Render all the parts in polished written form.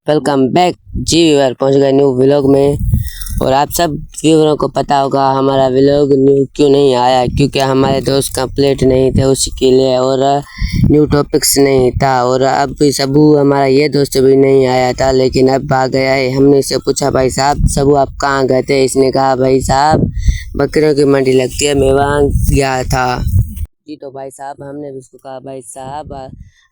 Welcome back जी viewer, पहुंच गए new vlog में। और आप सब व्यूअरों को पता होगा हमारा व्लॉग न्यू क्यों नहीं आया, क्योंकि हमारे दोस्त कंप्लीट नहीं थे उसी के लिए, और न्यू टॉपिक्स नहीं था। और अब सबू हमारा ये दोस्त भी नहीं आया था, लेकिन अब आ गया है। हमने इससे पूछा, भाई साहब सबू आप कहाँ गए थे? इसने कहा, भाई साहब बकरियों की मंडी लगती है, मैं वहाँ गया था जी। तो भाई साहब हमने भी उसको कहा, भाई साहब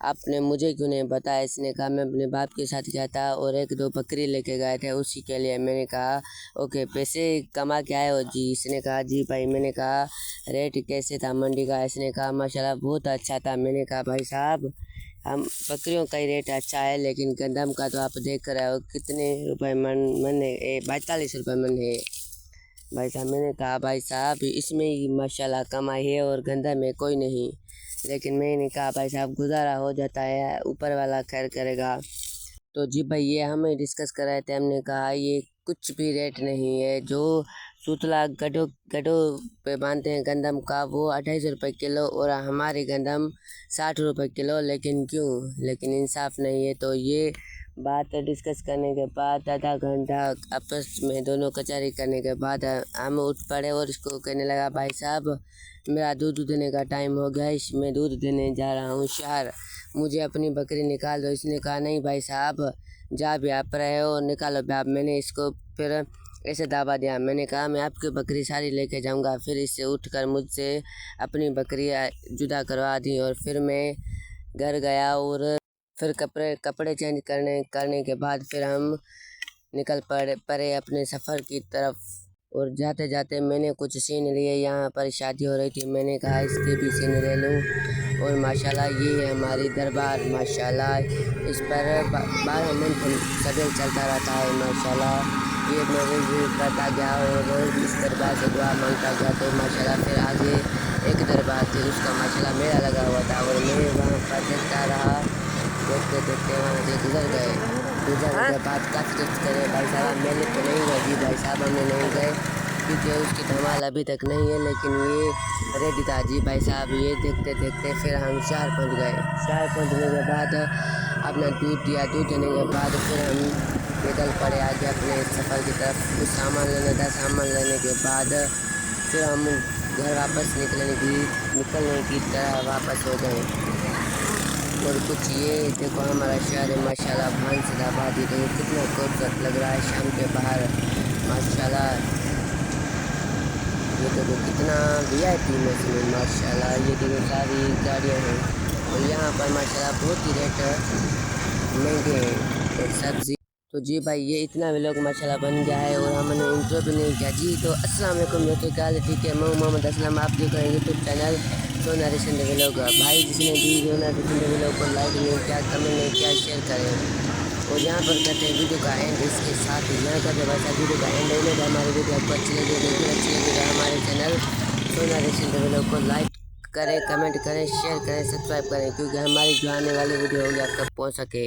आपने मुझे क्यों नहीं बताया? इसने कहा, मैं अपने बाप के साथ गया था और एक दो बकरी लेके गए थे उसी के लिए। मैंने कहा ओके, पैसे कमा के आए हो जी? इसने कहा जी भाई। मैंने कहा रेट कैसे था मंडी का? इसने कहा माशाल्लाह बहुत अच्छा था। मैंने कहा भाई साहब हम बकरियों का ही रेट अच्छा है, लेकिन गंदम का तो आप देख रहे हो कितने रुपए मन है, 42 रुपये मन है भाई साहब। मैंने कहा भाई साहब इसमें ही माशाल्लाह कमाई है और गंदा में कोई नहीं। लेकिन मैंने कहा भाई साहब गुजारा हो जाता है, ऊपर वाला खैर करेगा। तो जी भाई ये हमें डिस्कस कर रहे थे। हमने कहा ये कुछ भी रेट नहीं है। जो सुतला गड्ढों गड्ढों पे बांधते हैं गंदम का, वो 250 रुपये किलो, और हमारी गंदम 60 रुपये किलो। लेकिन क्यों? लेकिन इंसाफ नहीं है। तो ये बात डिस्कस करने के बाद आधा घंटा आपस में दोनों कचहरी करने के बाद हम उठ पड़े और इसको कहने लगा, भाई साहब मेरा दूध देने का टाइम हो गया, मैं दूध देने जा रहा हूँ शहर, मुझे अपनी बकरी निकाल दो। इसने कहा नहीं भाई साहब जा भी आप रहे हो निकालो भी आप। मैंने इसको फिर ऐसे दावा दिया। मैंने कहा मैं आपकी बकरी सारी लेके जाऊंगा। फिर इससे उठकर मुझसे अपनी बकरी जुदा करवा दी, और फिर मैं घर गया और फिर कपड़े चेंज करने के बाद फिर हम निकल पड़े अपने सफ़र की तरफ। और जाते जाते मैंने कुछ सीन लिए। यहाँ पर शादी हो रही थी, मैंने कहा इसके भी सीन ले लूँ। और माशाल्लाह ये है हमारी दरबार, माशाल्लाह इस पर 12 मंथ सदैव चलता रहता है माशाल्लाह। ये मैं रिव्यू करता गया और इस दरबार से दुआ मांगता गया। तो माशाल्लाह फिर आगे एक दरबार थी, उसका माशाल्लाह मेला लगा हुआ था, और मैं वहाँ पर देखता रहा। देखते देखते वहाँ से गुजरने के बाद काफ़ी दोस्त करे, भाई साहब मेले तो नहीं गए जी? भाई साहब हमने नहीं गए क्योंकि उसकी धमाल अभी तक नहीं है, लेकिन ये रेडी था जी। भाई साहब ये देखते देखते फिर हम शहर पहुँच गए। शहर पहुँचने के बाद अपना दूध दिया। दूध देने के बाद फिर हम निकल पड़े आगे अपने सफ़र की तरफ। कुछ सामान लेना था, सामान लेने के बाद फिर हम घर वापस निकलने की तरह वापस हो गए। और कुछ ये देखो हमारा शहर है माशाल्लाह, भानसीदाबादी। देखो कितना खूबसूरत लग रहा है शाम के बाहर माशाल्लाह। ये देखो कितना VIP मौसम है माशाल्लाह। ये देखो सारी गाड़ियाँ हैं, और यहाँ पर माशाल्लाह बहुत ही रेट महंगे हैं और सब्जी। तो जी भाई ये इतना व्लॉग माशाल्लाह बन गया है, और हमने इंट्रो भी नहीं किया जी। तो अस्सलाम वालेकुम दोस्तों, क्या हाल है? ठीक है, मैं मोहम्मद असलम, आप देख रहे हैं यूट्यूब चैनल सोना रिसेंट व्लॉग। भाई जिसने भी सोना रिसेंट व्लॉग को लाइक नहीं किया, कमेंट नहीं किया, शेयर करें। और यहाँ पर करते हैं वीडियो का एंड। इसके साथ ही यहाँ करते वैसा वीडियो का एंड होने का हमारी वीडियो आपको अच्छी लगी, वीडियो अच्छी लगी तो हमारे चैनल सोना रिसेंट व्लॉग को लाइक करें, कमेंट करें, शेयर करें, सब्सक्राइब करें, क्योंकि हमारी जो आने वाली वीडियो होगी आप तक पहुँच सके।